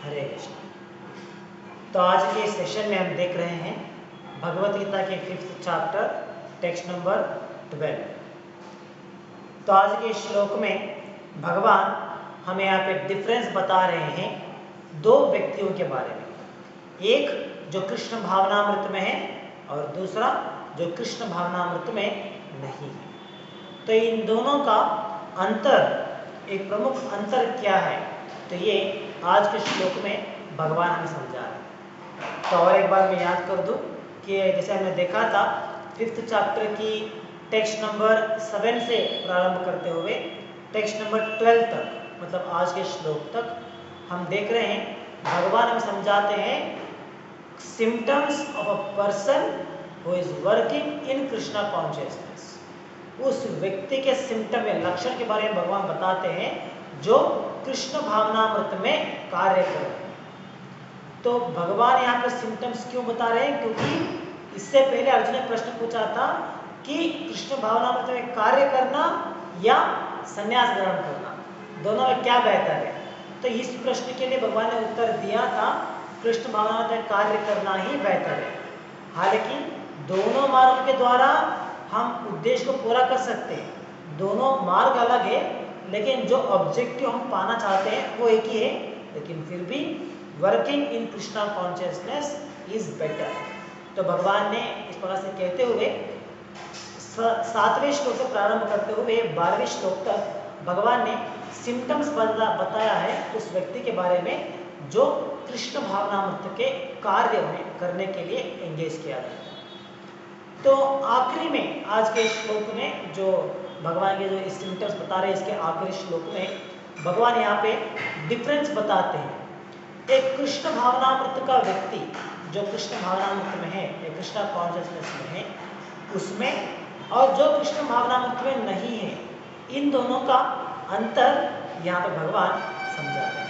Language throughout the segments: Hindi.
हरे कृष्ण। तो आज के सेशन में हम देख रहे हैं भगवत गीता के 5th चैप्टर टेक्स्ट नंबर 12। तो आज के श्लोक में भगवान हमें यहाँ पे डिफरेंस बता रहे हैं दो व्यक्तियों के बारे में, एक जो कृष्ण भावनामृत में है और दूसरा जो कृष्ण भावनामृत में नहीं है। तो इन दोनों का अंतर, एक प्रमुख अंतर क्या है, तो ये आज के श्लोक में भगवान हमें समझा रहे हैं। तो और एक बार मैं याद कर दूं कि जैसे हमने देखा था 5th चैप्टर की टेक्स्ट नंबर 7 से प्रारंभ करते हुए टेक्स्ट नंबर 12 तक, मतलब आज के श्लोक तक हम देख रहे हैं भगवान हमें समझाते हैं symptoms of a person who is working in Krishna consciousness. उस व्यक्ति के सिम्टम या लक्षण के बारे में भगवान बताते हैं जो कृष्ण भावनामृत में कार्य कर रहे हैं। तो भगवान यहाँ पर सिम्टम्स क्यों बता रहे हैं, क्योंकि इससे पहले अर्जुन ने प्रश्न पूछा था कि कृष्ण भावनामृत में कार्य करना या संन्यास ग्रहण करना, दोनों में क्या बेहतर है। तो इस प्रश्न के लिए भगवान ने उत्तर दिया था कृष्ण भावनामृत में कार्य करना ही बेहतर है। हालांकि दोनों मार्ग के द्वारा हम उद्देश्य को पूरा कर सकते हैं, दोनों मार्ग अलग है, लेकिन जो ऑब्जेक्टिव हम पाना चाहते हैं वो एक ही है। लेकिन फिर भी working in Krishna consciousness is better. तो भगवान ने इस प्रकार से कहते हुए 7वें श्लोक से प्रारंभ करते हुए 12वें श्लोक तक भगवान ने सिम्टम्स बताया है उस व्यक्ति के बारे में जो कृष्ण भावनामृत के कार्य में करने के लिए एंगेज किया गया। तो आखिरी में आज के श्लोक में जो भगवान के जो सिम्टम्स बता रहे हैं, इसके आखिरी श्लोक में भगवान यहाँ पे डिफरेंस बताते हैं। एक कृष्ण भावनामृत का व्यक्ति जो कृष्ण भावनामृत में है या कृष्ण कॉन्शियसनेस में है उसमें, और जो कृष्ण भावनामृत में नहीं है, इन दोनों का अंतर यहाँ पे भगवान समझाते हैं।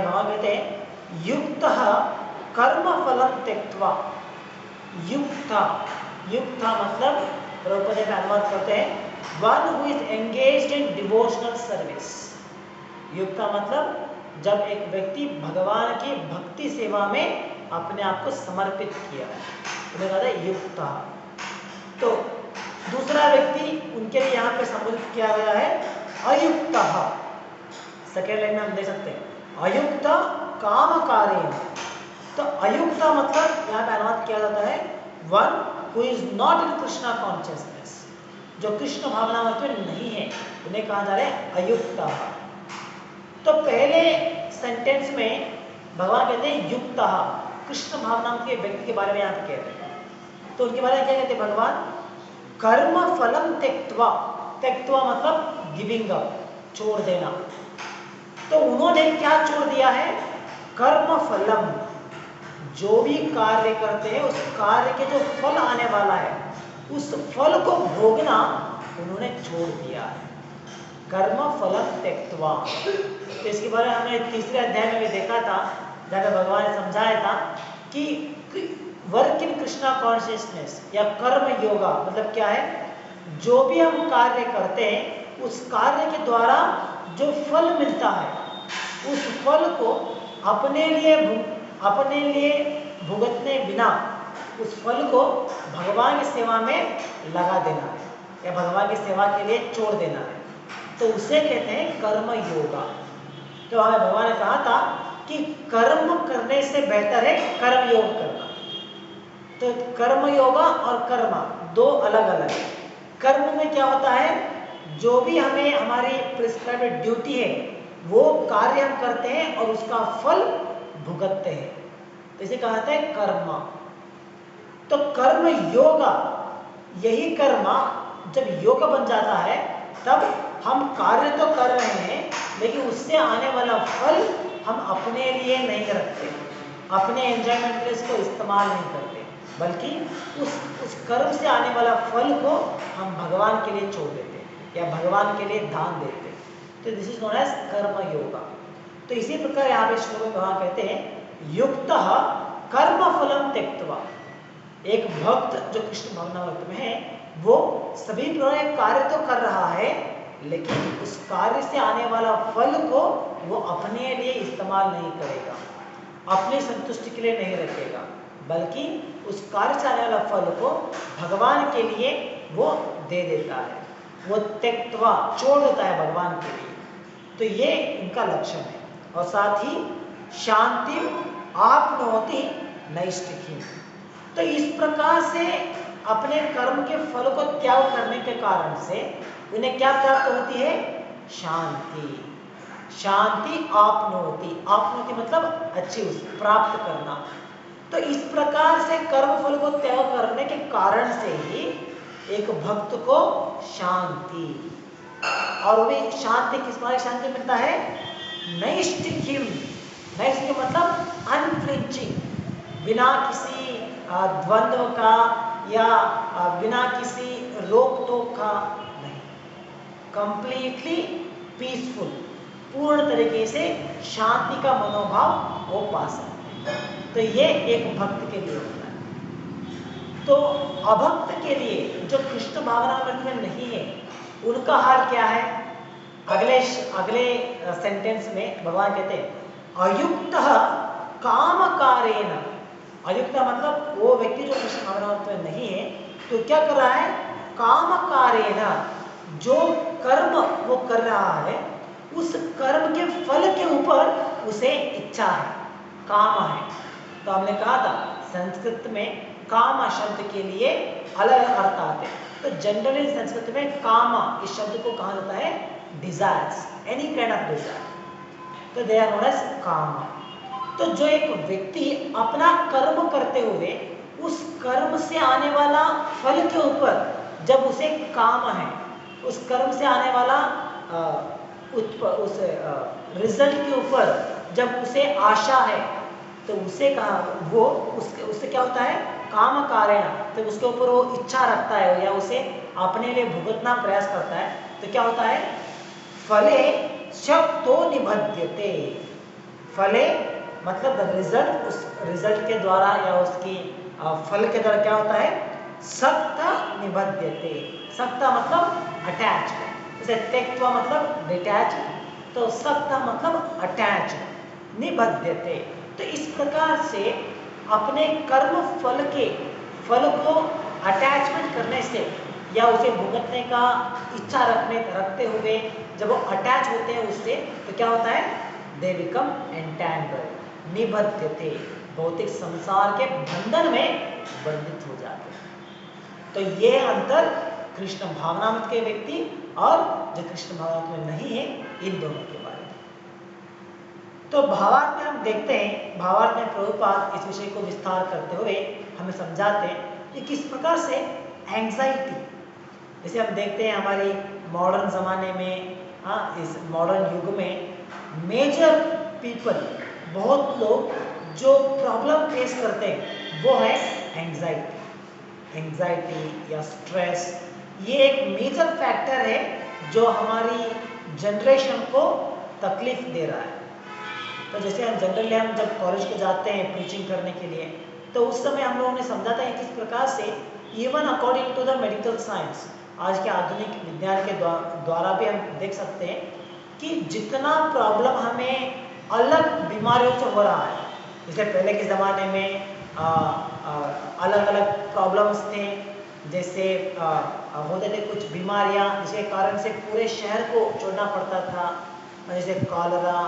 भगवान कहते हैं युक्तः कर्म फलम त्यक्त्वा। युक्ता मतलब प्रभुपद में अनुवाद करते हैं one who is engaged in devotional service. युक्ता मतलब जब एक व्यक्ति भगवान की भक्ति सेवा में अपने आप को समर्पित किया है, उन्हें कहते हैं युक्ता। तो दूसरा व्यक्ति उनके लिए यहाँ पे संबोधित किया गया है अयुक्त। सेकेंड लाइन में हम देख सकते हैं अयुक्त काम कार्य। तो अयुक्त मतलब यहाँ पे अनुवाद किया जाता है one who is not in Krishna consciousness, जो कृष्ण भावनामृत में नहीं है, उन्हें कहा जा रहा है अयुक्त। तो पहले सेंटेंस में भगवान कहते हैं युक्त, कृष्ण भावनामृत के व्यक्ति के बारे में यहाँ पे कह रहे हैं। तो उनके बारे में क्या कहते हैं भगवान, कर्म फलम त्यक्त्वा। त्यक्त्वा मतलब गिविंग अप, छोड़ देना। तो उन्होंने क्या छोड़ दिया है, कर्म फलम, जो भी कार्य करते हैं उस कार्य के जो फल आने वाला है उस फल को भोगना उन्होंने छोड़ दिया है। कर्म फलम त्यक्त्वा। तो इसके बारे में हमने तीसरे अध्याय में भी देखा था, जहाँ भगवान ने समझाया था कि वर्क इन कृष्णा कॉन्शियसनेस या कर्म योगा मतलब क्या है, जो भी हम कार्य करते हैं उस कार्य के द्वारा जो फल मिलता है उस फल को अपने लिए भुगतने बिना उस फल को भगवान की सेवा में लगा देना है या भगवान की सेवा के लिए छोड़ देना है। तो उसे कहते हैं कर्म योगा। तो हमें भगवान ने कहा था कि कर्म करने से बेहतर है कर्म योग करना। तो कर्म योगा और कर्म दो अलग अलग है। कर्म में क्या होता है, जो भी हमें हमारी प्रिस्क्राइब्ड ड्यूटी है वो कार्य हम करते हैं और उसका फल भुगतते हैं, तो इसे कहा जाता है कर्म। तो कर्म योगा, यही कर्म जब योग बन जाता है तब हम कार्य तो कर रहे हैं लेकिन उससे आने वाला फल हम अपने लिए नहीं रखते, अपने एंजॉयमेंट के लिए इसको इस्तेमाल नहीं करते, बल्कि उस कर्म से आने वाला फल को हम भगवान के लिए छोड़ देते हैं या भगवान के लिए दान देते हैं। तो दिस इज नोन एज कर्म योगा। तो इसी प्रकार यहाँ पे श्लोक में भगवान कहते हैं युक्तः कर्म फलम त्यक्त्वा। एक भक्त जो कृष्ण भावनामृत में है वो सभी प्रकार कार्य तो कर रहा है लेकिन उस कार्य से आने वाला फल को वो अपने लिए इस्तेमाल नहीं करेगा, अपनी संतुष्टि के लिए नहीं रखेगा, बल्कि उस कार्य से आने वाला फल को भगवान के लिए वो दे देता है, वो त्यक्त्वा छोड़ देता है भगवान के लिए। तो ये इनका लक्षण है। और साथ ही शांति आपनोति नैष्ठिकीम। तो इस प्रकार से अपने कर्म के फल को त्याग करने के कारण से उन्हें क्या प्राप्त होती है? शांति। शांति आपनोति, आपनोति मतलब अचीव, प्राप्त करना। तो इस प्रकार से कर्म फल को त्याग करने के कारण से ही एक भक्त को शांति, और वो भी शांति किस प्रकार शांति मिलता है? नैष्ठिकीम। नैष्ठिकीम मतलब अनफ्लिंचिंग, बिना किसी द्वंद्व का या बिना किसी रोक टोक का नहीं, कंप्लीटली पीसफुल, पूर्ण तरीके से शांति का मनोभाव वो पा सकते हैं। तो ये एक भक्त के लिए होता है। तो अभक्त के लिए जो कृष्ण भावनामृत में नहीं है, उनका हाल क्या है? अगले सेंटेंस में भगवान कहते हैं अयुक्त काम कारेण। अयुक्त मतलब वो व्यक्ति जो कृष्ण भावनामृत में नहीं है, तो क्या कर रहा है? काम कारेण, जो कर्म वो कर रहा है उस कर्म के फल के ऊपर उसे इच्छा है, काम है। तो हमने कहा था संस्कृत में काम शब्द के लिए अलग अर्थ आते हैं। तो जनरली संस्कृत में काम इस शब्द को कहा जाता है desires, any kind of desire, तो दे आर नोन एज काम। तो जो एक व्यक्ति अपना कर्म करते हुए उस कर्म से आने वाला फल के ऊपर जब उसे काम है, उस कर्म से आने वाला उस रिजल्ट के ऊपर जब उसे आशा है, तो उसे कहा वो उससे क्या होता है? काम कारेण। तो उसके ऊपर वो इच्छा रखता है या उसे अपने लिए भुगतना प्रयास करता है, तो क्या होता है? फले शक्तो निबध्यते। फले मतलब द रिजल्ट, उस रिजल्ट के द्वारा या उसकी फल के द्वारा क्या होता है? सक्त निबध्यते। सक्त मतलब अटैच, जैसे त्यक्त्वा मतलब डिटैच, तो सक्त मतलब अटैच, निबध्यते। तो इस प्रकार से अपने कर्म फल के फल को अटैचमेंट करने से या उसे भुगतने का इच्छा रखते हुए जब वो अटैच होते हैं उससे, तो क्या होता है? दे बिकम एंटैंगल्ड, निबद्धते, भौतिक संसार के बंधन में बंधित हो जाते हैं। तो ये अंतर कृष्ण भावनामृत के व्यक्ति और जो कृष्ण भावनामृत में नहीं है, इन दोनों के बारे में। तो भावार्थ में हम देखते हैं, भावार्थ में प्रभुपाद इस विषय को विस्तार करते हुए हमें समझाते हैं कि किस प्रकार से एंग्जाइटी, जैसे हम देखते हैं हमारी मॉडर्न ज़माने में, इस मॉडर्न युग में मेजर पीपल, बहुत लोग जो प्रॉब्लम फेस करते हैं वो है एंग्जाइटी। एंग्जाइटी या स्ट्रेस, ये एक मेजर फैक्टर है जो हमारी जनरेशन को तकलीफ दे रहा है। तो जैसे हम जनरली हम जब कॉलेज को जाते हैं प्रीचिंग करने के लिए, तो उस समय हम लोगों ने समझा था किस प्रकार से even according to the medical science, आज के आधुनिक विज्ञान के द्वारा भी हम देख सकते हैं कि जितना प्रॉब्लम हमें अलग बीमारियों से हो रहा है, जैसे पहले के ज़माने में अलग अलग प्रॉब्लम्स थे, जैसे होते थे कुछ बीमारियां जिसके कारण से पूरे शहर को छोड़ना पड़ता था, जैसे कॉलरा,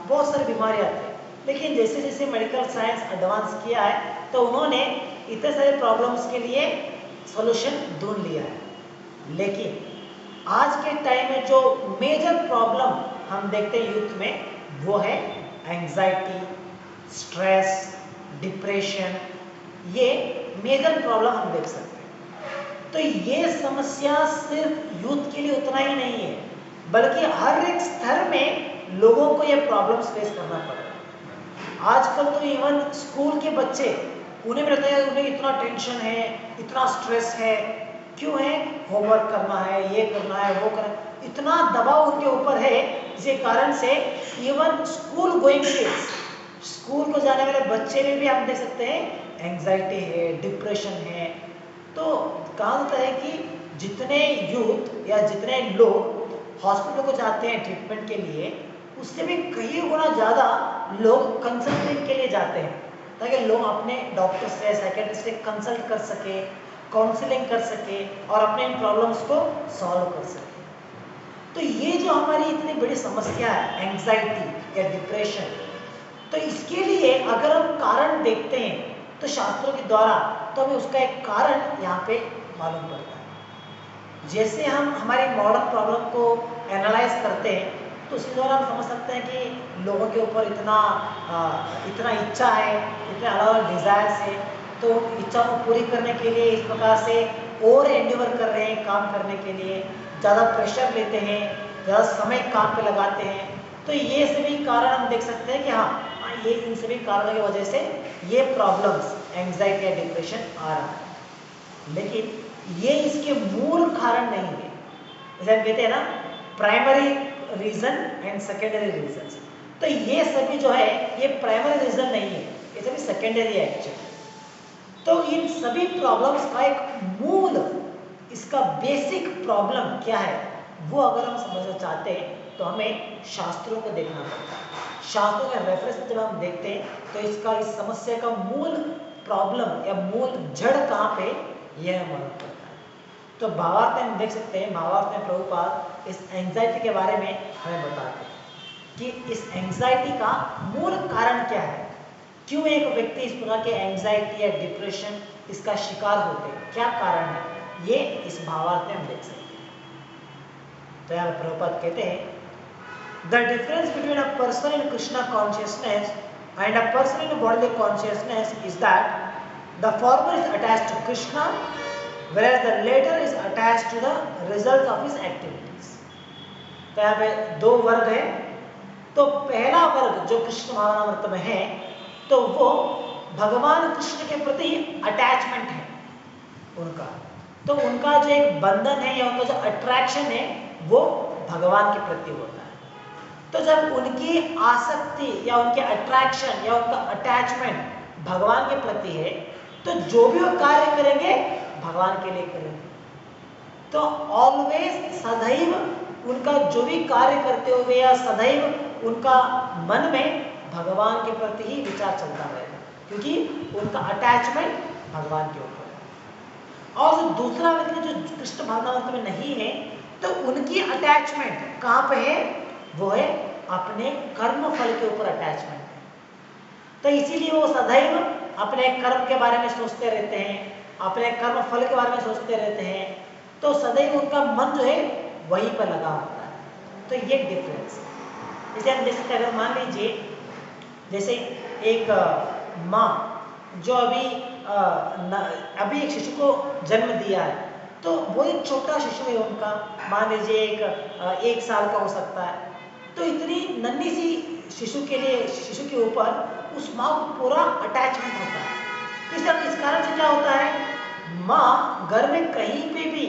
बहुत सारी बीमारियां थे। लेकिन जैसे जैसे मेडिकल साइंस एडवांस किया है, तो उन्होंने इतने सारे प्रॉब्लम्स के लिए सॉल्यूशन ढूंढ लिया है। लेकिन आज के टाइम में जो मेजर प्रॉब्लम हम देखते हैं यूथ में, वो है एंग्जाइटी, स्ट्रेस, डिप्रेशन। ये मेजर प्रॉब्लम हम देख सकते हैं। तो ये समस्या सिर्फ यूथ के लिए उतना ही नहीं है, बल्कि हर एक स्तर में लोगों को ये प्रॉब्लम्स फेस करना पड़ रहा है। आजकल तो इवन स्कूल के बच्चे, उन्हें भी लगता है उन्हें इतना टेंशन है, इतना स्ट्रेस है, क्यों है? होमवर्क करना है, ये करना है, वो करना है, इतना दबाव उनके ऊपर है, जिसके कारण से even school going kids, school को जाने वाले बच्चे में भी हम देख सकते हैं एंग्जाइटी है, डिप्रेशन है। तो कहा जाता है कि जितने यूथ या जितने लोग हॉस्पिटल को जाते हैं ट्रीटमेंट के लिए, उससे भी कई गुना ज़्यादा लोग कंसल्टिंग के लिए जाते हैं, ताकि लोग अपने डॉक्टर से, साइकेट्रिस्ट से कंसल्ट कर सके, काउंसलिंग कर सके और अपने इन प्रॉब्लम्स को सॉल्व कर सके। तो ये जो हमारी इतनी बड़ी समस्या है एंग्जाइटी या डिप्रेशन, तो इसके लिए अगर हम कारण देखते हैं तो शास्त्रों के द्वारा, तो हमें उसका एक कारण यहाँ पे मालूम पड़ता है। जैसे हम हमारी मॉडर्न प्रॉब्लम को एनालाइज करते हैं तो उसके द्वारा हम समझ सकते हैं कि लोगों के ऊपर इतना इच्छा है, इतने अलग अलग डिज़ायर्स है, तो इच्छा को पूरी करने के लिए इस प्रकार से और एंडेवर कर रहे हैं काम करने के लिए, ज़्यादा प्रेशर लेते हैं, ज़्यादा समय काम पे लगाते हैं। तो ये सभी कारण हम देख सकते हैं कि हाँ, ये इन सभी कारणों की वजह से ये प्रॉब्लम्स एंग्जाइटी या डिप्रेशन आ रहा है। लेकिन ये इसके मूल कारण नहीं है। जैसे हम कहते हैं ना, primary reason and secondary reason. तो ये सभी जो है ये प्राइमरी रीजन नहीं है, ये सभी सेकेंडरी है एक्चुअली। तो इन सभी प्रॉब्लम्स का एक मूल, इसका बेसिक प्रॉब्लम क्या है, वो अगर हम समझना चाहते हैं तो हमें शास्त्रों को देखना पड़ता है। शास्त्रों के रेफरेंस जब हम देखते हैं तो इस समस्या का मूल प्रॉब्लम या मूल जड़ कहाँ पे, यह हमें मालूम पड़ता है। तो भावार्थ में हम देख सकते हैं, भावार्थ में प्रभुपाद इस एंग्जाइटी के बारे में हमें बताते हैं कि इस एंग्जाइटी का मूल कारण क्या है, क्यों एक व्यक्ति इस प्रकार के एंग्जाइटी या डिप्रेशन इसका शिकार होते हैं, क्या कारण है, ये इस भावार्थ में हम देख सकते हैं। तो यहाँ प्रभुपाद कहते हैं, the difference between a person in Krishna consciousness and a person in bodily consciousness is that the former is attached to Krishna whereas the later is attached to the result of his activities। तो यहाँ पे दो वर्ग है। तो पहला वर्ग जो कृष्ण भावनामृत में है, तो वो भगवान कृष्ण के प्रति अटैचमेंट है उनका, तो उनका जो एक बंधन है या उनका जो अट्रैक्शन है वो भगवान के प्रति होता है। तो जब उनकी आसक्ति या उनके अट्रैक्शन या उनका अटैचमेंट भगवान के प्रति है, तो जो भी वो कार्य करेंगे भगवान के लिए करेंगे। तो ऑलवेज, सदैव उनका जो भी कार्य करते हुए या सदैव उनका मन में भगवान के प्रति ही विचार चलता रहेगा, क्योंकि उनका अटैचमेंट भगवान के ऊपर है। और जो दूसरा व्यक्ति जो कृष्ण भावनामृत में नहीं है, तो उनकी अटैचमेंट कहाँ पे है, वो है अपने कर्म फल के ऊपर अटैचमेंट है। तो इसीलिए वो सदैव अपने कर्म के बारे में सोचते रहते हैं, अपने कर्म फल के बारे में सोचते रहते हैं, तो सदैव उनका मन जो है वहीं पर लगा होता है। तो ये डिफरेंस है। जैसे हम जैसे अगर मान लीजिए, जैसे एक माँ जो अभी एक शिशु को जन्म दिया है, तो वो एक छोटा शिशु है उनका, मान लीजिए एक साल का हो सकता है। तो इतनी नन्ही सी शिशु के ऊपर उस माँ को पूरा अटैचमेंट होता है। इस कारण से क्या होता है, माँ घर में कहीं पे भी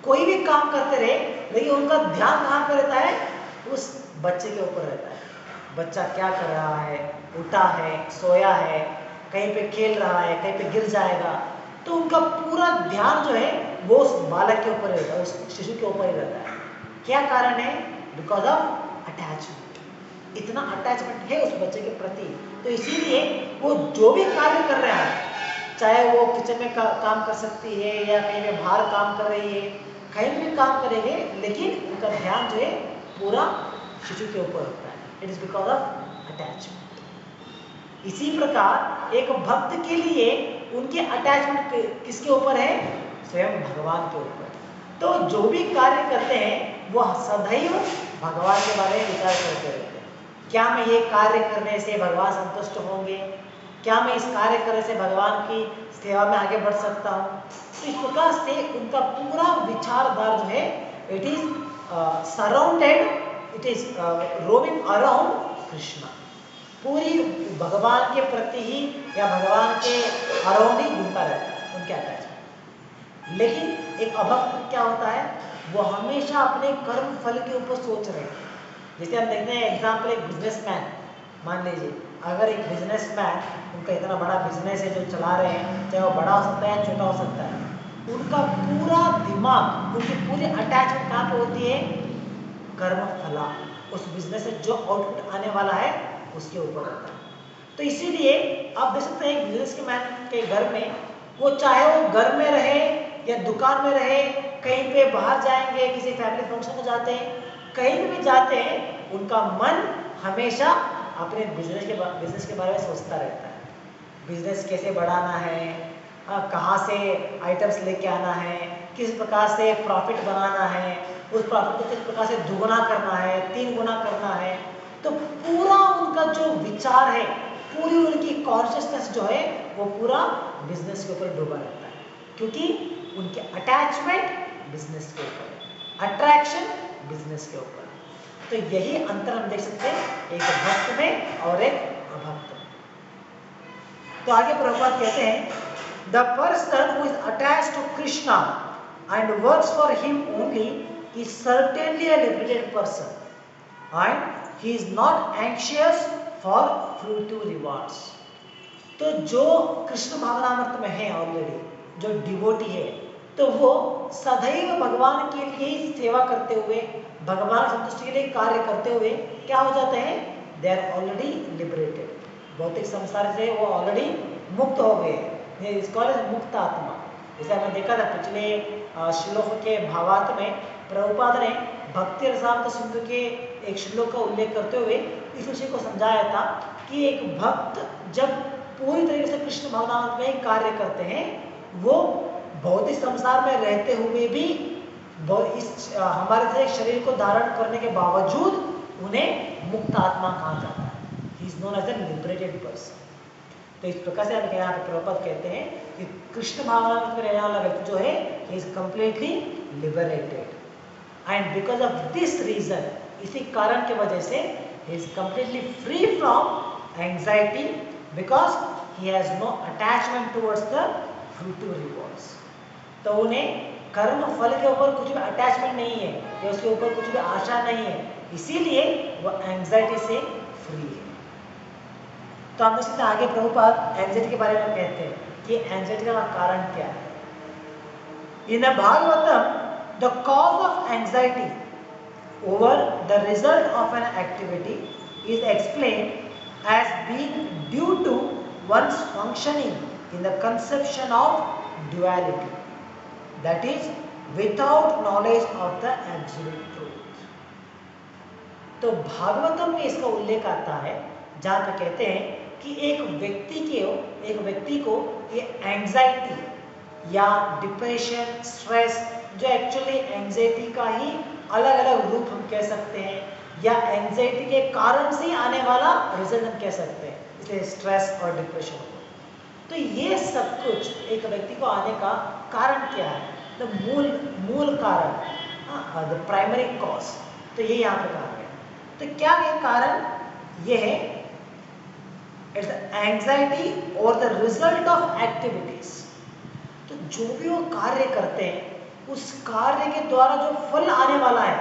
कोई भी काम करते रहे, लेकिन उनका ध्यान कहाँ पर रहता है, उस बच्चे के ऊपर रहता है। बच्चा क्या कर रहा है, उठा है, सोया है, कहीं पे खेल रहा है, कहीं पे गिर जाएगा, तो उनका पूरा ध्यान जो है वो उस बालक के ऊपर रहता है, उस शिशु के ऊपर ही रहता है। क्या कारण है, बिकॉज ऑफ अटैचमेंट। इतना अटैचमेंट है उस बच्चे के प्रति, तो इसीलिए वो जो भी कार्य कर रहा है, चाहे वो किचन में काम कर सकती है या कहीं पे बाहर काम कर रही है, कहीं भी काम करेंगे, लेकिन उनका ध्यान जो है पूरा शिशु के ऊपर होता है। It is because of attachment. इसी प्रकार एक भक्त के लिए उनकी अटैचमेंट किसके ऊपर है, स्वयं भगवान के ऊपर। तो जो भी कार्य करते हैं वो सदैव भगवान के बारे में विचार करते रहते हैं। क्या मैं ये कार्य करने से भगवान संतुष्ट होंगे, क्या मैं इस कार्य करने से भगवान की सेवा में आगे बढ़ सकता हूँ। तो इस प्रकार से उनका पूरा विचारधार जो है, it is surrounded, it is roaming around Krishna. पूरी भगवान के प्रति ही या भगवान के अराउंड ही घूमता रहता है उनके अटैचमेंट। लेकिन एक अभक्त क्या होता है, वो हमेशा अपने कर्म फल के ऊपर सोच रहे हैं। जैसे हम देखते हैं एग्जाम्पल, एक बिजनेसमैन मान लीजिए, अगर एक बिजनेसमैन, उनका इतना बड़ा बिजनेस है जो चला रहे हैं, चाहे वो बड़ा हो सकता है छोटा हो सकता है, उनका पूरा दिमाग, उनकी पूरी अटैचमेंट कहाँ पे होती है, कर्म फला, उस बिजनेस से जो आउटपुट आने वाला है उसके ऊपर होता है। तो इसीलिए आप देख सकते हैं बिजनेसमैन के घर में, वो चाहे वो घर में रहे या दुकान में रहे, कहीं पे बाहर जाएंगे, किसी फैमिली फंक्शन में जाते हैं, कहीं भी जाते हैं, उनका मन हमेशा अपने बिजनेस के बारे में सोचता रहता है। बिजनेस कैसे बढ़ाना है, कहाँ से आइटम्स लेके आना है, किस प्रकार से प्रॉफिट बनाना है, उस प्रॉफिट को किस प्रकार से दुगना करना है, 3 गुना करना है। तो पूरा उनका जो विचार है, पूरी उनकी कॉन्शियसनेस जो है वो पूरा बिजनेस के ऊपर डूबा रहता है, क्योंकि उनके अटैचमेंट बिजनेस के ऊपर है, अट्रैक्शन बिजनेस के ऊपर। तो यही अंतर हम देख सकते हैं एक भक्त में और एक अभक्त में। तो आगे प्रभुपाद कहते हैं, the person who is attached to Krishna and works for him only is certainly a liberated person and he is not anxious for fruitive rewards. तो जो कृष्ण भावनामृत में है ऑलरेडी, जो डिवोटी है, तो वो सदैव भगवान के लिए ही सेवा करते हुए, भगवान संतुष्टि के लिए कार्य करते हुए क्या हो जाते हैं, दे आर ऑलरेडी लिबरेटेड। भौतिक संसार से वो ऑलरेडी मुक्त हो गए, इसको मुक्त आत्मा। जैसे हमने देखा था पिछले श्लोक के भावार्थ में प्रभुपाद ने भक्ति रसामृत सिंधु के एक श्लोक का उल्लेख करते हुए इस विषय को समझाया था कि एक भक्त जब पूरी तरीके से कृष्ण भावनामृत में ही कार्य करते हैं, वो भौतिक संसार में रहते हुए भी इस हमारे से शरीर को धारण करने के बावजूद उन्हें मुक्त आत्मा कहा जाता है। He is known as a liberated person. तो इस प्रकार से हम यहाँ पे प्रभुपाद कहते हैं कि कृष्ण भावनामृत में रहने वाला व्यक्ति जो है, he is completely liberated and because of this reason, इसी कारण की वजह से he is completely free from anxiety because he has no attachment towards the fruitive rewards. तो उन्हें कर्म फल के ऊपर कुछ भी अटैचमेंट नहीं है या उसके ऊपर कुछ भी आशा नहीं है, इसीलिए वो एंजाइटी से फ्री है। तो हम इससे आगे प्रभुपाद एंजाइटी के बारे में कहते हैं कि एंजाइटी का कारण क्या है। In Bhagavatam the cause of anxiety over the result of an activity is explained as being due to one's functioning in the conception of duality, that is without knowledge of the absolute truth। तो भागवतम में इसका उल्लेख आता है जहाँ पे कहते हैं कि एक व्यक्ति को ये एंजाइटी या डिप्रेशन, स्ट्रेस, जो एक्चुअली एंजाइटी का ही अलग अलग रूप हम कह सकते हैं, या एंजाइटी के कारण से आने वाला रिजल्ट हम कह सकते हैं, इसलिए स्ट्रेस और डिप्रेशन। तो ये सब कुछ एक व्यक्ति को आने का कारण क्या है, तो मूल कारण, द प्राइमरी कॉज। तो ये यहाँ पे कहा गया। तो क्या ये कारण ये है, इट्स एंजाइटी और द रिजल्ट ऑफ एक्टिविटीज। तो जो भी वो कार्य करते हैं, उस कार्य के द्वारा जो फल आने वाला है,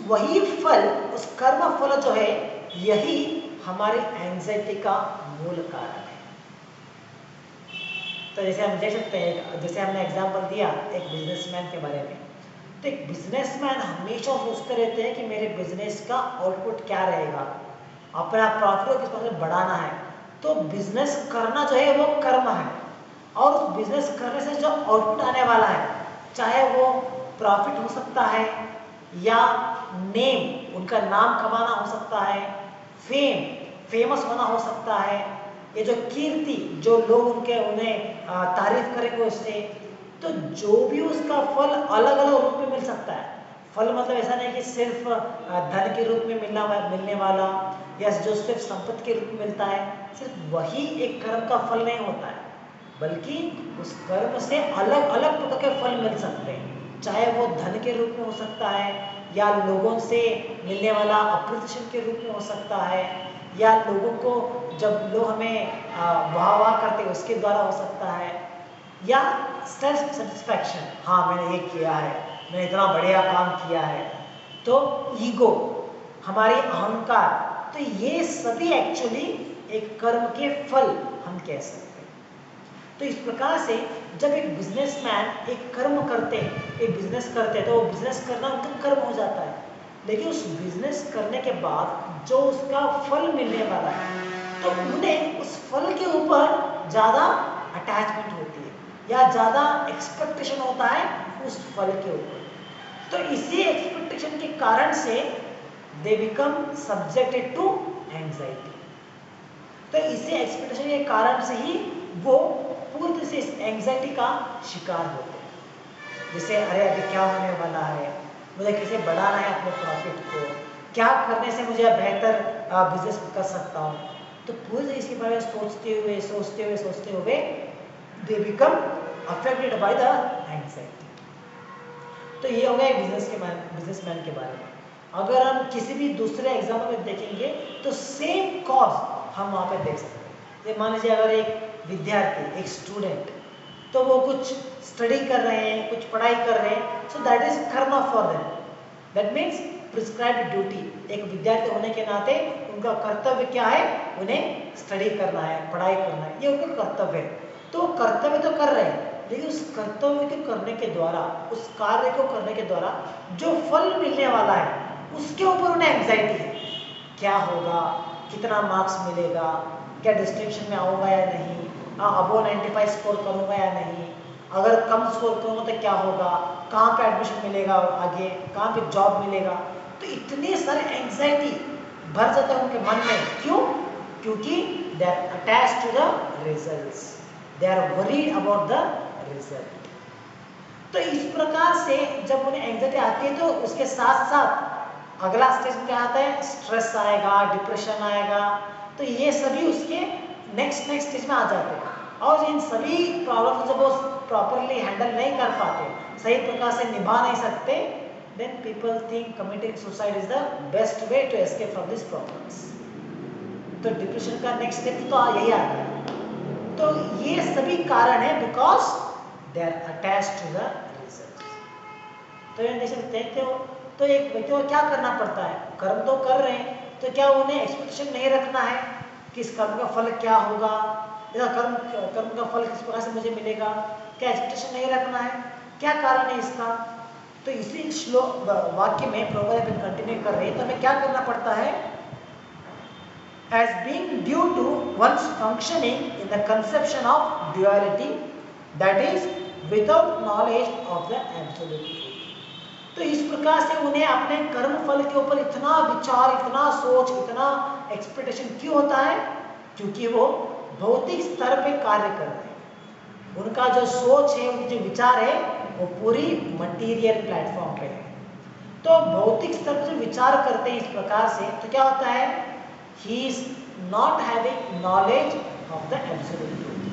वही फल, उस कर्म फल जो है, यही हमारी एंजाइटी का मूल कारण है। तो जैसे हम देख सकते हैं, जैसे हमने एग्जांपल दिया एक बिजनेसमैन के बारे में, तो एक बिजनेसमैन हमेशा सोचते रहते हैं कि मेरे बिजनेस का आउटपुट क्या रहेगा, अपना प्रॉफिट को किस तरह से बढ़ाना है। तो बिजनेस करना जो है वो कर्म है, और उस बिजनेस करने से जो आउटपुट आने वाला है, चाहे वो प्रॉफिट हो सकता है या नेम, उनका नाम कमाना हो सकता है, फेमस होना हो सकता है, ये जो कीर्ति, जो लोग उन्हें तारीफ करेंगे उससे। तो जो भी उसका फल अलग अलग रूप में मिल सकता है। फल मतलब ऐसा नहीं कि सिर्फ धन के रूप में मिलने वाला, या जो सिर्फ संपत्ति के रूप में मिलता है, सिर्फ वही एक कर्म का फल नहीं होता है, बल्कि उस कर्म से अलग अलग प्रकार के फल मिल सकते हैं। चाहे वो धन के रूप में हो सकता है, या लोगों से मिलने वाला अप्रिसिएशन के रूप में हो सकता है, या लोगों को जब लोग हमें वाह करते हैं उसके द्वारा हो सकता है, या सेल्फ सेटिस्फैक्शन, हाँ मैंने ये किया है, मैंने इतना बढ़िया काम किया है। तो ईगो, हमारी अहंकार, तो ये सभी एक्चुअली एक कर्म के फल हम कह सकते हैं। तो इस प्रकार से जब एक बिजनेसमैन एक कर्म करते हैं, एक बिजनेस करते हैं, तो वो बिजनेस करना उनका कर्म हो जाता है। लेकिन उस बिजनेस करने के बाद जो उसका फल मिलने वाला है, तो उन्हें उस फल के ऊपर ज़्यादा अटैचमेंट होती है या ज़्यादा एक्सपेक्टेशन होता है उस फल के ऊपर। तो इसी एक्सपेक्टेशन के कारण से they become subjected to anxiety. तो इसी एक्सपेक्टेशन के कारण से ही वो पूरी तरह से इस एंजाइटी का शिकार होते हैं। जैसे अरे अभी क्या होने वाला है, मुझे कैसे बढ़ाना है अपने प्रॉफिट को, क्या करने से मुझे बेहतर बिजनेस कर सकता हूँ। तो पूरी तरह इसके बारे में सोचते हुए they become affected by the anxiety. तो ये हो गया बिजनेसमैन के बारे में। अगर हम किसी भी दूसरे एग्जाम्पल में देखेंगे तो सेम कॉज हम वहाँ पे देख सकते हैं। जैसे मान लीजिए अगर एक विद्यार्थी, एक स्टूडेंट, तो वो कुछ स्टडी कर रहे हैं, कुछ पढ़ाई कर रहे हैं, so that is Karma for them, that means prescribed duty. एक विद्यार्थी होने के नाते उनका कर्तव्य क्या है, उन्हें स्टडी करना है, पढ़ाई करना है, ये उनका कर्तव्य है। तो कर्तव्य तो कर रहे हैं, लेकिन उस कर्तव्य को करने के द्वारा, उस कार्य को करने के द्वारा जो फल मिलने वाला है उसके ऊपर उन्हें एंजाइटी है। क्या होगा, कितना मार्क्स मिलेगा, क्या डिस्टिंक्शन में आऊँगा या नहीं, अबो 95 स्कोर करूँगा या नहीं, अगर कम स्कोर करूँगा तो क्या होगा, कहाँ पे एडमिशन मिलेगा, आगे कहाँ पे जॉब मिलेगा। तो इतने सारे एंजाइटी भर जाता है उनके मन में। क्यों? क्योंकि they are attached to the results, they are worried about the result. तो इस प्रकार से जब उन्हें एंजाइटी आती है तो उसके साथ साथ अगला स्टेज क्या आता है, स्ट्रेस आएगा, डिप्रेशन आएगा। तो ये सभी उसके नेक्स्ट स्टेज में आ जाते हैं। और इन सभी प्रॉब्लम जब वो प्रॉपरली हैंडल नहीं कर पाते, सही प्रकार से निभा नहीं सकते, then people think committing suicide is the best way to escape from this problems. तो डिप्रेशन का नेक्स्ट स्टेज तो यही आता है। तो ये सभी कारण है because they are attached to the result. तो ये देख सकते हो, तो एक व्यक्ति को क्या करना पड़ता है, कर्म तो कर रहे हैं, तो क्या उन्हें एक्सपेक्टेशन नहीं रखना है कि इस कर्म का फल क्या होगा, या कर्म का फल किस प्रकार से मुझे मिलेगा, क्या एक्सपेक्टेशन नहीं रखना है, क्या कारण है इसका। तो इसी श्लोक वाक्य में प्रभुपाद कंटिन्यू कर रहे हैं, तो हमें क्या करना पड़ता है, as being due to one's functioning in the conception of duality, that is without knowledge of the absolute truth। तो इस प्रकार से उन्हें अपने कर्म फल के ऊपर इतना विचार, इतना सोच, इतना एक्सपेक्टेशन क्यों होता है, क्योंकि वो भौतिक स्तर पे कार्य कर रहे हैं। उनका जो सोच है, उनके जो विचार है, वो पूरी मटीरियल प्लेटफॉर्म पे है। तो भौतिक स्तर पर जो विचार करते हैं इस प्रकार से, तो क्या होता है, he is not having knowledge of the absolute truth।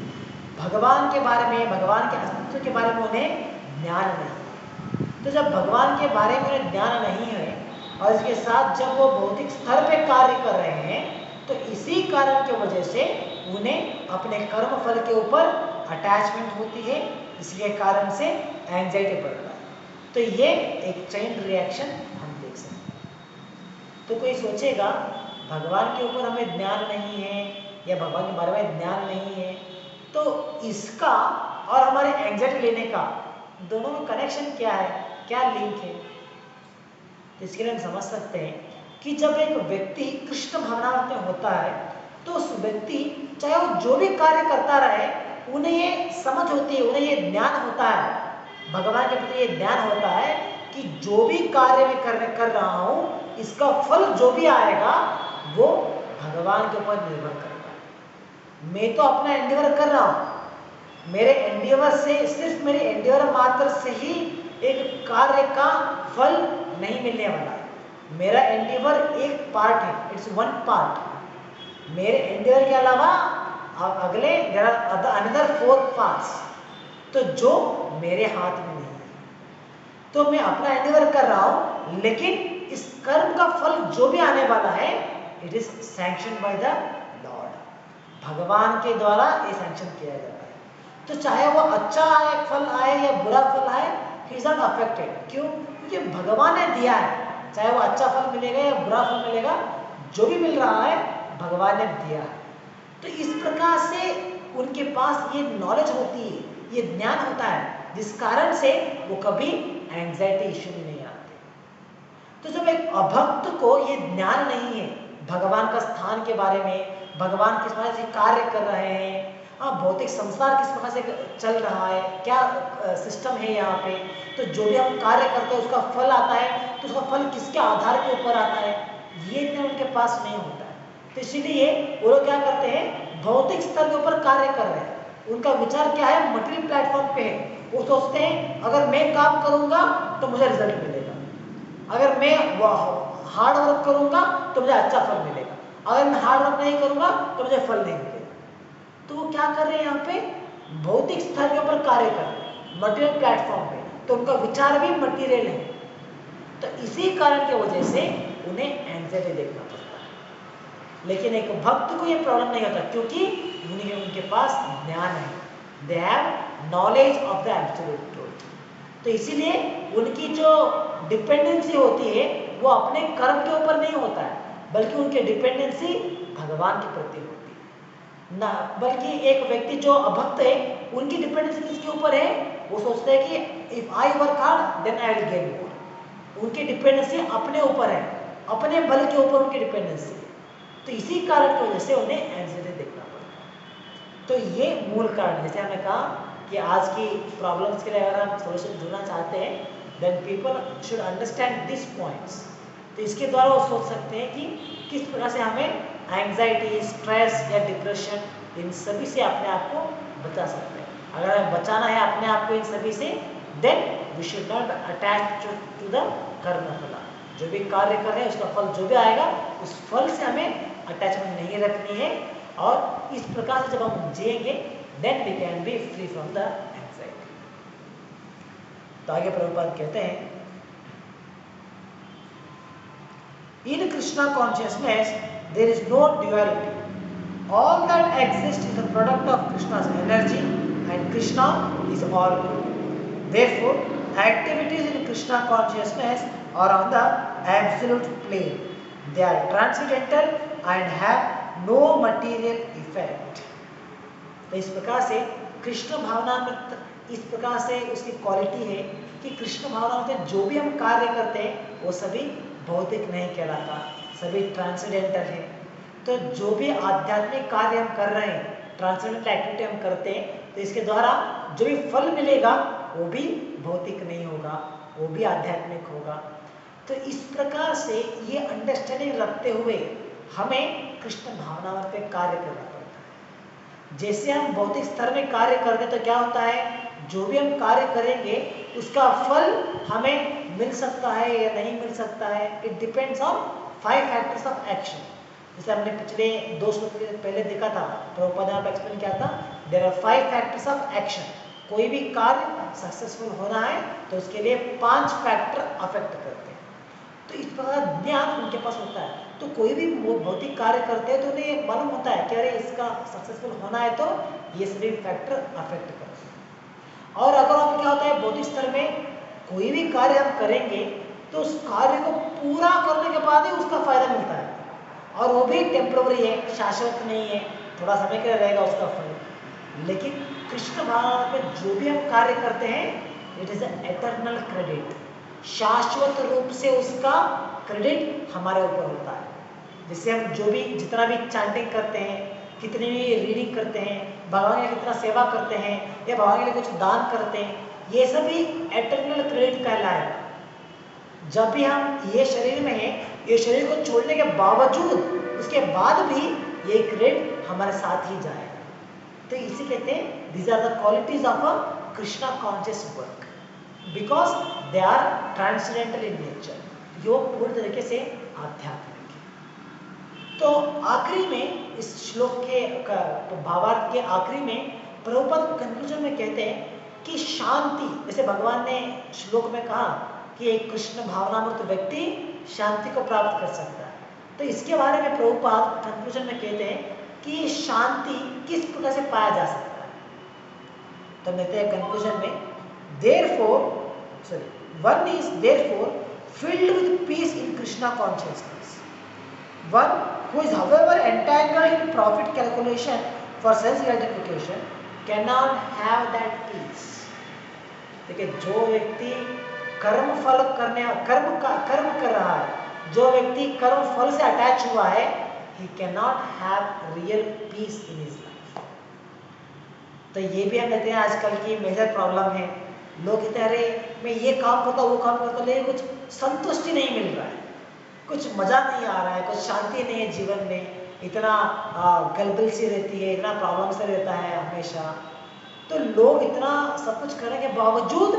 भगवान के बारे में, भगवान के अस्तित्व के बारे में उन्हें ज्ञान नहीं। तो जब भगवान के बारे में उन्हें ज्ञान नहीं है और इसके साथ जब वो भौतिक स्तर पे कार्य कर रहे हैं, तो इसी कारण की वजह से उन्हें अपने कर्म फल के ऊपर अटैचमेंट होती है, इसलिए कारण से एंजाइटी बढ़ता है। तो ये एक चेन रिएक्शन हम देख सकते हैं। तो कोई सोचेगा भगवान के ऊपर हमें ज्ञान नहीं है या भगवान के बारे में ज्ञान नहीं है, तो इसका और हमारे एंजाइटी लेने का दोनों में कनेक्शन क्या है, क्या लिंक है। तो इसके लिए हम समझ सकते हैं कि जब एक व्यक्ति कृष्ण भावना में होता है, तो उस व्यक्ति चाहे वो जो भी कार्य करता रहे, उन्हें ये समझ होती है, उन्हें ये ज्ञान होता है, भगवान के प्रति ये ज्ञान होता है कि जो भी कार्य मैं कर रहा हूँ, इसका फल जो भी आएगा वो भगवान के ऊपर निर्भर करता है। मैं तो अपना एंडेवर कर रहा हूँ, मेरे एंडेवर से, सिर्फ मेरे एंडेवर मात्र से ही एक कार्य का फल नहीं मिलने वाला है। मेरा एंडेवर एक पार्ट है, इट्स वन पार्ट। मेरे एंडेवर के अलावा अगले देयर आर अनदर 4 पार्ट्स, तो जो मेरे हाथ में नहीं है। तो मैं अपना एंडेवर कर रहा हूँ, लेकिन इस कर्म का फल जो भी आने वाला है, it is sanction by the Lord. भगवान के द्वारा ये सैंक्शन किया जाता है। तो चाहे वो अच्छा आए, फल आए या बुरा फल आए, ही इज नॉट अफेक्टेड। क्यों? क्योंकि भगवान ने दिया है, चाहे वो अच्छा फल मिलेगा या बुरा फल मिलेगा, जो भी मिल रहा है भगवान ने दिया है। तो इस प्रकार से उनके पास ये नॉलेज होती है, ये ज्ञान होता है, जिस कारण से वो कभी एंजाइटी इश्यू में नहीं आते। तो जब एक अभक्त को ये ज्ञान नहीं है भगवान का स्थान के बारे में, भगवान किस प्रकार से कार्य कर रहे हैं, हाँ भौतिक संसार किस प्रकार से चल रहा है, क्या सिस्टम है यहाँ पे, तो जो भी हम कार्य करते हैं उसका फल आता है, तो उसका फल किसके आधार के ऊपर आता है, ये ज्ञान उनके पास नहीं होता है। तो इसीलिए वो लोग क्या करते हैं, भौतिक स्तर के ऊपर कार्य कर रहे हैं, उनका विचार क्या है, मटेरियल प्लेटफॉर्म पे है। वो सोचते हैं अगर मैं काम करूंगा तो मुझे रिजल्ट मिलेगा, अगर मैं हार्ड वर्क करूंगा तो मुझे अच्छा फल मिलेगा, अगर मैं हार्ड वर्क नहीं करूंगा तो मुझे फल नहीं मिलेगा। तो वो क्या कर रहे हैं यहाँ पे, भौतिक स्तर के ऊपर कार्य कर रहे हैं, मटेरियल प्लेटफॉर्म पे, तो उनका विचार भी मटेरियल है। तो इसी कारण की वजह से उन्हें एंजाइटी देखना पड़ता है। लेकिन एक भक्त को ये प्रॉब्लम नहीं होता, क्योंकि उनके पास ज्ञान है, they have knowledge of the absolute truth. तो इसीलिए उनकी जो डिपेंडेंसी होती है वो अपने कर्म के ऊपर नहीं होता है, बल्कि उनकी डिपेंडेंसी भगवान के प्रति होती है ना। बल्कि एक व्यक्ति जो अभक्त है उनकी डिपेंडेंसी किसके ऊपर है, वो सोचते हैं कि if I work hard then I will gain more. उनकी डिपेंडेंसी अपने ऊपर है, अपने बल के ऊपर उनकी डिपेंडेंसी है। तो इसी कारण की वजह से उन्हें एंजाइटी देखना पड़ता है। तो ये मूल कारण, जैसे हमने कहा कि आज की प्रॉब्लम्स के लिए अगर हम सोल्यूशन ढूंढना चाहते हैं, then people should understand this points. तो इसके द्वारा वो सोच सकते हैं कि किस प्रकार से हमें एंजाइटी, स्ट्रेस या डिप्रेशन, इन सभी से अपने आप को बचा सकते हैं। अगर हमें बचाना है अपने आप को इन सभी से, then we should not attach to the karma phal. जो भी कार्य कर रहे हैं उसका फल जो भी आएगा, उस फल से हमें अटैचमेंट नहीं रखनी है। और इस प्रकार से जब हम जिएंगे, then we can be free from the anxiety. तो आगे प्रभुपाद कहते हैं, in Krishna consciousness there is no duality, all that exists is a product of Krishna's energy and Krishna is all good. Therefore, activities in Krishna consciousness are on the absolute plane. They are transcendental and have no material effect. तो इस प्रकार से कृष्ण भावना में इस प्रकार से उसकी क्वालिटी है कि कृष्ण भावना में जो भी हम कार्य करते हैं वो सभी भौतिक नहीं कहलाता, सभी ट्रांसेंडेंटल है। तो जो भी आध्यात्मिक कार्य हम कर रहे हैं, ट्रांसेंडेंटल एक्टिविटी हम करते हैं, तो इसके द्वारा जो भी फल मिलेगा वो भी भौतिक नहीं होगा, वो भी आध्यात्मिक होगा। तो इस प्रकार से ये अंडरस्टैंडिंग रखते हुए हमें कृष्ण भावना पे कार्य करना पड़ता है। जैसे हम भौतिक स्तर में कार्य करते तो क्या होता है, जो भी हम कार्य करेंगे उसका फल हमें मिल सकता है या नहीं मिल सकता है। It depends on 5 factors of action. जैसे हमने पिछले 2 श्लोक पहले देखा था, प्रभुपाद ने एक्सप्लेन किया था, there are 5 factors of action. कोई भी कार्य सक्सेसफुल होना है तो उसके लिए 5 फैक्टर अफेक्ट करते हैं। तो इस प्रकार ज्ञान उनके पास होता है। तो कोई भी भौतिक कार्य करते हैं तो उन्हें मालूम होता है कि अरे इसका सक्सेसफुल होना है तो ये सभी फैक्टर अफेक्ट करते हैं। और अगर हम क्या होता है, भौतिक स्तर में कोई भी कार्य हम करेंगे तो उस कार्य को पूरा करने के बाद ही उसका फायदा मिलता है, और वो भी टेम्पररी है, शाश्वत नहीं है, थोड़ा समय के लिए रहेगा उसका फल। लेकिन कृष्ण भावना में जो भी हम कार्य करते हैं, इट इज एटर्नल क्रेडिट, शाश्वत रूप से उसका क्रेडिट हमारे ऊपर होता है। जैसे हम जो भी जितना भी चैंटिंग करते हैं, कितनी भी रीडिंग करते हैं, भगवान के लिए कितना सेवा करते हैं या भगवान के लिए कुछ दान करते हैं, ये सभी एटर्नल क्रेडिट कहलाएगा। जब भी हम ये शरीर में हैं, ये शरीर को छोड़ने के बावजूद उसके बाद भी ये क्रेडिट हमारे साथ ही जाएगा। तो इसी कहते हैं these are the qualities of a Krishna conscious work, because they are transcendental in nature. यो पूरी तरीके से आध्यात्मिक है। तो आखिरी में इस श्लोक के भावार्थ के आखिरी में प्रभुपाद कंक्लूजन में कहते हैं कि शांति, जैसे भगवान ने श्लोक में कहा कि एक कृष्ण भावनामृत व्यक्ति शांति को प्राप्त कर सकता है, तो इसके बारे में प्रभुपाद कंक्लूजन में कहते हैं कि शांति किस प्रकार से पाया जा सकता है। तो कहते हैं कंक्लूजन में, one is therefore filled with peace in Krishna consciousness. One who is however entangled in profit calculation for sense gratification cannot have that peace. देखिए, जो व्यक्ति कर्म कर रहा है, जो व्यक्ति कर्म फल से अटैच हुआ है, he cannot have real peace in his life. तो ये भी हम कहते हैं आजकल की मेजर प्रॉब्लम है। लोग कहते हैं अरे मैं ये काम करता हूँ, वो काम करता हूँ, लेकिन कुछ संतुष्टि नहीं मिल रहा है, कुछ मजा नहीं आ रहा है, कुछ शांति नहीं है जीवन में, इतना गलबल सी रहती है, इतना प्रॉब्लम से रहता है हमेशा। तो लोग इतना सब कुछ करने के बावजूद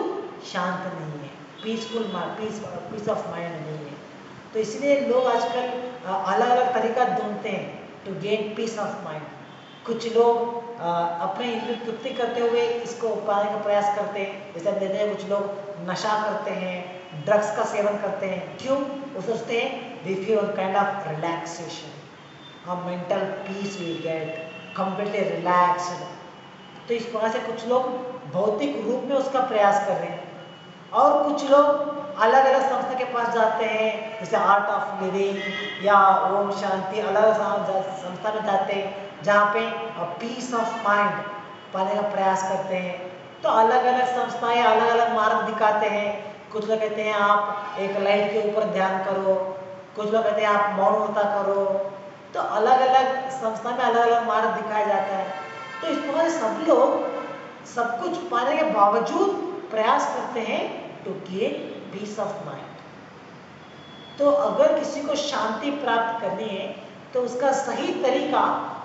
शांत नहीं है, पीस ऑफ माइंड नहीं है। तो इसलिए लोग आजकल अलग अलग तरीका ढूंढते हैं to gain peace of mind. कुछ लोग अपने इंद्रिय तृप्ति करते हुए इसको पाने का प्रयास करते हैं, जैसे हम देखते हैं कुछ लोग नशा करते हैं, ड्रग्स का सेवन करते हैं। क्यों? वो सोचते हैं they feel kind of relaxation, mental peace we get, completely relaxed. तो इस प्रकार से कुछ लोग भौतिक रूप में उसका प्रयास कर रहे हैं, और कुछ लोग अलग अलग संस्था के पास जाते हैं, जैसे आर्ट ऑफ लिविंग या ओम शांति, अलग अलग संस्था में जाते हैं जहाँ पे पीस ऑफ माइंड पाने का प्रयास करते हैं। तो अलग अलग संस्थाएं अलग अलग मार्ग दिखाते हैं। कुछ लोग कहते हैं आप एक लाइट के ऊपर ध्यान करो, कुछ लोग कहते हैं आप मौनता करो। तो अलग अलग संस्था में अलग अलग मार्ग दिखाया जाता है। तो इस प्रकार सब लोग सब कुछ पाने के बावजूद प्रयास करते हैं to gain peace of mind. तो अगर किसी को शांति प्राप्त करनी है तो उसका सही तरीका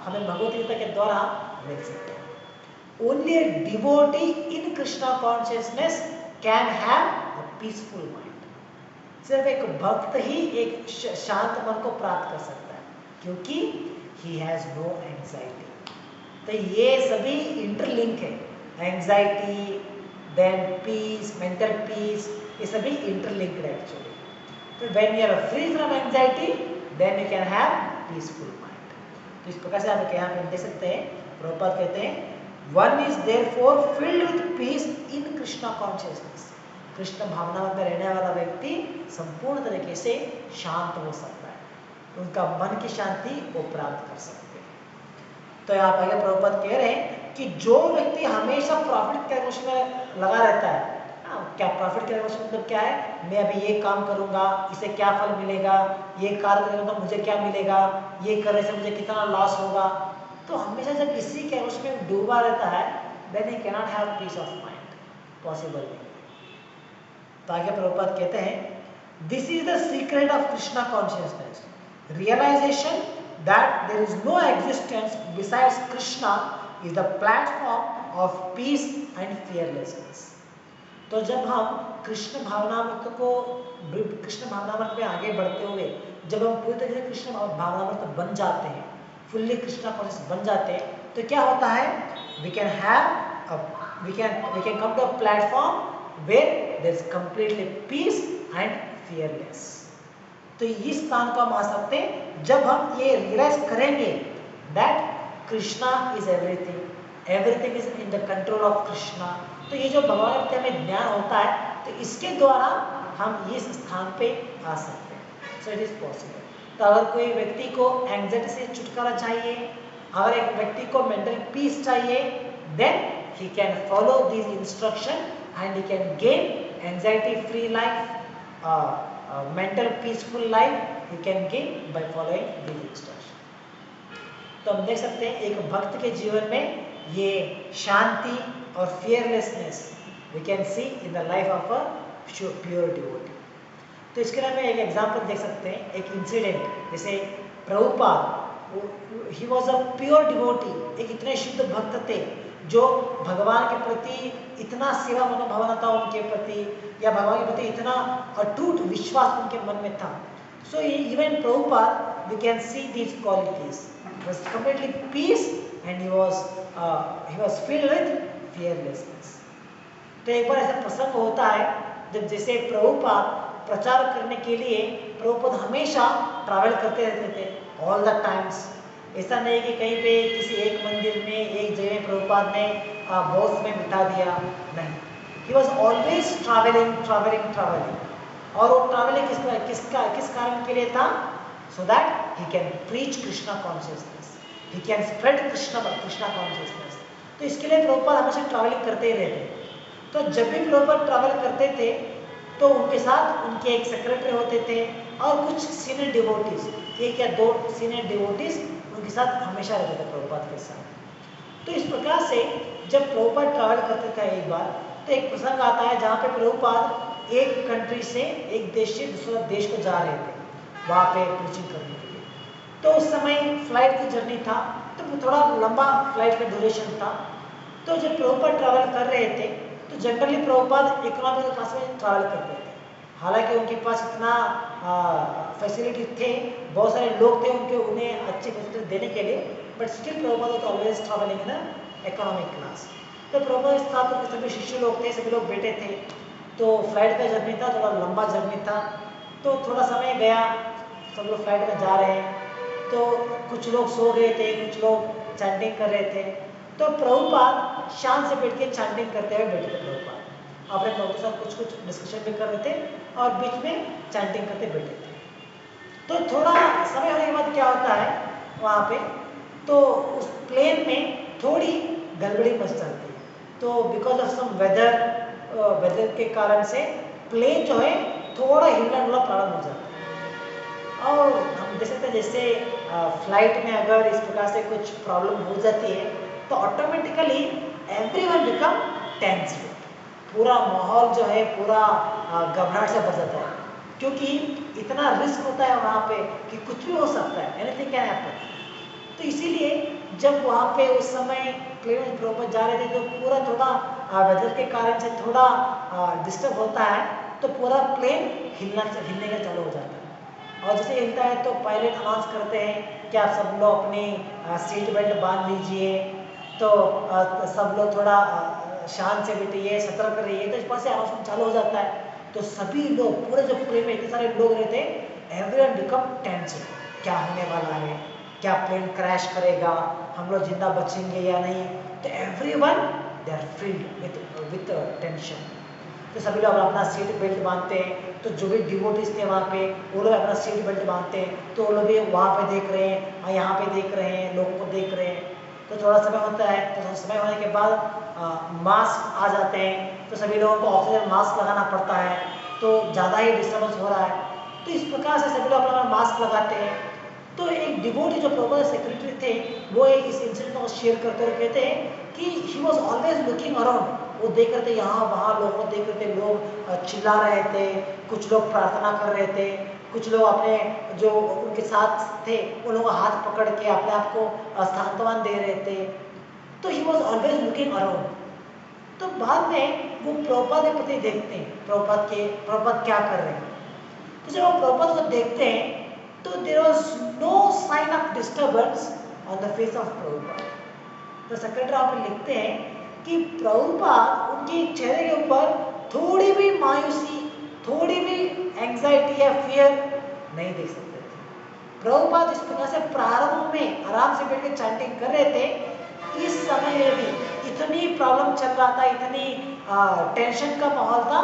हमें भगवत गीता के द्वारा देख सकते हैं। Only a devotee in Krishna consciousness can have a peaceful mind. सिर्फ एक भक्त ही एक शांत मन को प्राप्त कर सकता है, क्योंकि ही हैज नो एंजाइटी। तो ये सभी इंटरलिंक है, anxiety then peace, mental peace, ये सभी इंटरलिंक्ड है एक्चुअली। तो when you are free from anxiety then you can have peaceful mind. तो इस प्रकार से आप यहाँ पे देख सकते हैं, प्रभुपाद कहते हैं one is therefore filled with peace in Krishna consciousness. Krishna भावना में रहने वाला व्यक्ति संपूर्ण तरीके से शांत हो सकता है, उनका मन की शांति वो प्राप्त कर सकते हैं। तो यहाँ पर प्रभुपाद कह रहे हैं कि जो व्यक्ति हमेशा प्रॉफिट कैलकुलेशन में लगा रहता है, क्या प्रॉफिट कैलकुलेशन मतलब क्या है, मैं अभी ये काम करूंगा इसे क्या फल मिलेगा, ये कार्य करूंगा तो मुझे क्या मिलेगा, ये करने से मुझे कितना लॉस होगा। तो हमेशा जब इसी कैलकुलेशन में डूबा रहता है then he cannot have peace of mind, possible नहीं। तो आगे प्रभुपाद कहते हैं this is the secret of Krishna consciousness, realization that there is no existence besides Krishna is the platform of peace and fearlessness. तो जब हम कृष्ण भावनामृत में आगे बढ़ते हुए जब हम पूरी तरह से कृष्ण भावनामृत बन जाते हैं, फुल्ली कृष्णा कॉन्शियस बन जाते हैं, तो क्या होता है, we can come to a platform where there is completely peace and fearless. तो इस स्थान को हम आ सकते हैं जब हम ये रियलाइज करेंगे that Krishna is everything, everything is in the control of Krishna. तो ये जो भगवान के हमें ज्ञान होता है, तो इसके द्वारा हम इस स्थान पे आ सकते हैं। So it is possible. तो अगर कोई व्यक्ति को एंजाइटी से छुटकारा चाहिए, अगर एक व्यक्ति को मेंटल पीस चाहिए, then he can follow this instruction and he can gain anxiety free life, mental peaceful life he can gain by following this instruction. तो हम देख सकते हैं एक भक्त के जीवन में ये शांति और fearlessness we can see in the life of a pure devotee. तो इसके लिए हम एक एग्जांपल देख सकते हैं, एक इंसिडेंट। जैसे Prabhupada, he was a pure devotee, एक इतने शुद्ध भक्त थे जो भगवान के प्रति इतना सेवा मनोभावना था उनके प्रति, या भगवान के प्रति इतना अटूट विश्वास उनके मन में था। So even Prabhupada we can see these qualities, was completely peace and he was filled with fearlessness। तो एक बार ऐसा प्रसंग होता है जब जैसे प्रभुपाद प्रचार करने के लिए प्रभुपाद हमेशा ट्रैवल करते रहते थे, ऑल द टाइम्स। ऐसा नहीं कि कहीं पे किसी एक मंदिर में एक जगह प्रभुपाद ने बहुत समय बिता दिया, नहीं, ही वॉज ऑलवेज ट्रैवलिंग। और वो ट्रैवलिंग किस कारण के लिए था, so that he can preach Krishna consciousness, he can spread Krishna consciousness. तो इसके लिए प्रभुपाद हमेशा ट्रैवलिंग करते ही रहते। तो जब भी प्रभुपाद ट्रैवल करते थे तो उनके साथ उनके एक सेक्रेटरी होते थे और कुछ सीनियर डिवोटीज, एक या दो सीनियर डिवोटीज उनके साथ हमेशा रहते थे प्रभुपाद के साथ। तो इस प्रकार से जब प्रभुपाद ट्रैवल करते थे एक बार, तो एक प्रसंग आता है जहाँ पे प्रभुपाद एक कंट्री से, एक देश से दूसरा देश को जा रहे थे वहाँ पे प्रीचिंग करने के लिए। तो उस समय फ्लाइट की जर्नी था, तो थोड़ा लंबा फ्लाइट का ड्यूरेशन था। तो जब प्रभुपाद ट्रैवल कर रहे थे तो जनरली प्रभुपाद इकोनॉमिकल क्लास में ट्रैवल करते थे। हालांकि उनके पास इतना फैसिलिटी थे, बहुत सारे लोग थे उनके उन्हें अच्छी फैसिलिटी देने के लिए, but still Prabhupada was always travelling in economic class. तो प्रभुपाद के साथ उनके सभी शिष्य लोग थे, सभी लोग बैठे थे। तो फ्लाइट का जर्नी था, थोड़ा लंबा जर्नी था, तो थोड़ा समय गया, सब लोग फ्लाइट में जा रहे हैं। तो कुछ लोग सो गए थे, कुछ लोग चैंटिंग कर रहे थे। तो प्रभुपाद शांत से बैठ के चैंटिंग करते हुए बैठे थे। प्रभुपाद अपने लोगों के साथ कुछ कुछ डिस्कशन भी कर रहे थे और बीच में चैंटिंग करते बैठे थे। तो थोड़ा समय होने के बाद क्या होता है वहाँ पे, तो उस प्लेन में थोड़ी गड़बड़ी मच जाती है। तो बिकॉज ऑफ सम वेदर के कारण से प्लेन जो है थोड़ा हिलना डुलना प्रारंभ हो जाता है। और हम देख सकते हैं जैसे फ्लाइट में अगर इस प्रकार से कुछ प्रॉब्लम हो जाती है तो ऑटोमेटिकली एवरीवन बिकम टेंस्ड। पूरा माहौल जो है पूरा घबराहट से भर जाता है, क्योंकि इतना रिस्क होता है वहाँ पे कि कुछ भी हो सकता है, एनीथिंग कैन हैपन। तो इसीलिए जब वहाँ पे उस समय प्लेन में प्रॉपर जा रहे थे तो पूरा थोड़ा वेदर के कारण से थोड़ा डिस्टर्ब होता है, तो पूरा प्लेन हिलने का चालू हो जाता है। और जैसे हिलता है तो पायलट अनाउंस करते हैं कि आप सब लोग अपनी सीट बेल्ट बांध लीजिए। तो सब लोग थोड़ा शांत से बैठिए, सतर्क रहिए। तो इस पास से अनाउंसमेंट चालू हो जाता है। तो सभी लोग पूरे जो प्लेन में इतने सारे लोग रहते हैं, एवरीवन बिकम टेंशन, क्या होने वाला है, क्या प्लेन क्रैश करेगा, हम लोग जिंदा बचेंगे या नहीं। तो everyone they are filled with tension. तो सभी लोग अपना सीट बेल्ट बांधते हैं। तो जो भी डिवोटीज थे वहाँ पे, वो लोग अपना सीट बेल्ट बांधते हैं। तो वो लोग भी वहाँ पे देख रहे हैं और यहाँ पे देख रहे हैं, लोगों को देख रहे हैं। तो थोड़ा समय होता है, तो समय होने के बाद मास्क आ जाते हैं। तो सभी लोगों को ऑक्सीजन मास्क लगाना पड़ता है, तो ज़्यादा ही डिस्टर्बेंस हो रहा है। तो इस प्रकार से सभी लोग अपना मास्क लगाते हैं। तो एक डिवोटी जो प्रॉपर सेक्रेटरी थे, वो इस इंसिडेंट को शेयर करते हुए कहते हैं कि he was always looking around. वो देख रहे थे यहाँ वहाँ, लोगों को देख रहे थे, लोग चिल्ला रहे थे, कुछ लोग प्रार्थना कर रहे थे, कुछ लोग अपने जो उनके साथ थे उन लोगों का हाथ पकड़ के अपने आप को सांत्वना दे रहे थे। तो he was always looking around. तो बाद में वो प्रभुपाद के प्रति देखते हैं, प्रभुपाद क्या कर रहे हैं। तो जब वो प्रभुपाद को देखते हैं तो there was no sign of disturbance on the face of Prabhupada. तो सेक्रेटरी आप लिखते हैं कि प्रभुपाद उनके चेहरे के ऊपर थोड़ी भी मायूसी, थोड़ी भी एंजाइटी या फियर नहीं देख सकते थे। प्रभुपाद इस प्रकार से प्रारंभ में आराम से बैठ के चैंटिंग कर रहे थे। इस समय में भी इतनी प्रॉब्लम चल रहा था, इतनी टेंशन का माहौल था,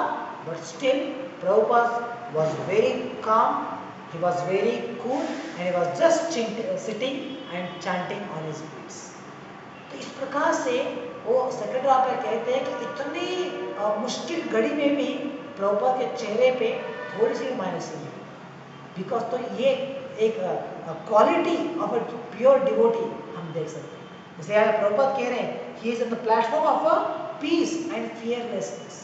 but still Prabhupada was very calm, he was very cool and he was just sitting and chanting on his beats. तो इस प्रकार से वो सेक्रेटरी आप कहते हैं कि इतनी मुश्किल घड़ी में भी प्रभुपाद के चेहरे पे थोड़ी सी मायूसी है। बिकॉज तो ये एक quality of a pure devotee हम देख सकते हैं। जैसे यहाँ प्रभुपाद कह रहे हैं, he is on the platform of a peace and fearlessness,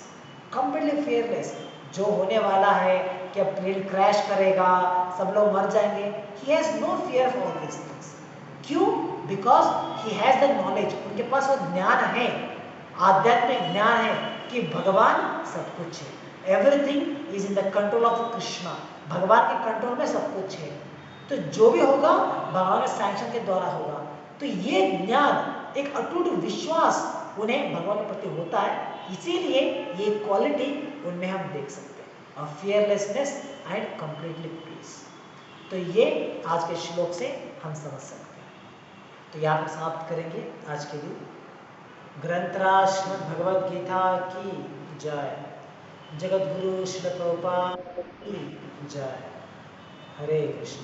completely fearless। जो होने वाला है कि अब प्लेन क्रैश करेगा, सब लोग मर जाएंगे, he has no fear for all these things। क्यों? Because he has the knowledge, उनके पास वो ज्ञान है, आध्यात्मिक ज्ञान है कि भगवान सब कुछ है। Everything is in the control of Krishna, भगवान के कंट्रोल में सब कुछ है। तो जो भी होगा भगवान के सैंक्शन के द्वारा होगा। तो ये ज्ञान, एक अटूट विश्वास उन्हें भगवान के प्रति होता है। इसीलिए ये क्वालिटी उनमें हम देख सकते हैं, फियरलेसनेस एंड कंप्लीटली पीस। तो ये आज के श्लोक से हम समझ सकते हैं। तो यहाँ पर समाप्त करेंगे आज के लिए। ग्रंथराज श्रीमद् भगवद गीता की जय। जगत गुरु श्री प्रभुपाद की जय। हरे कृष्ण।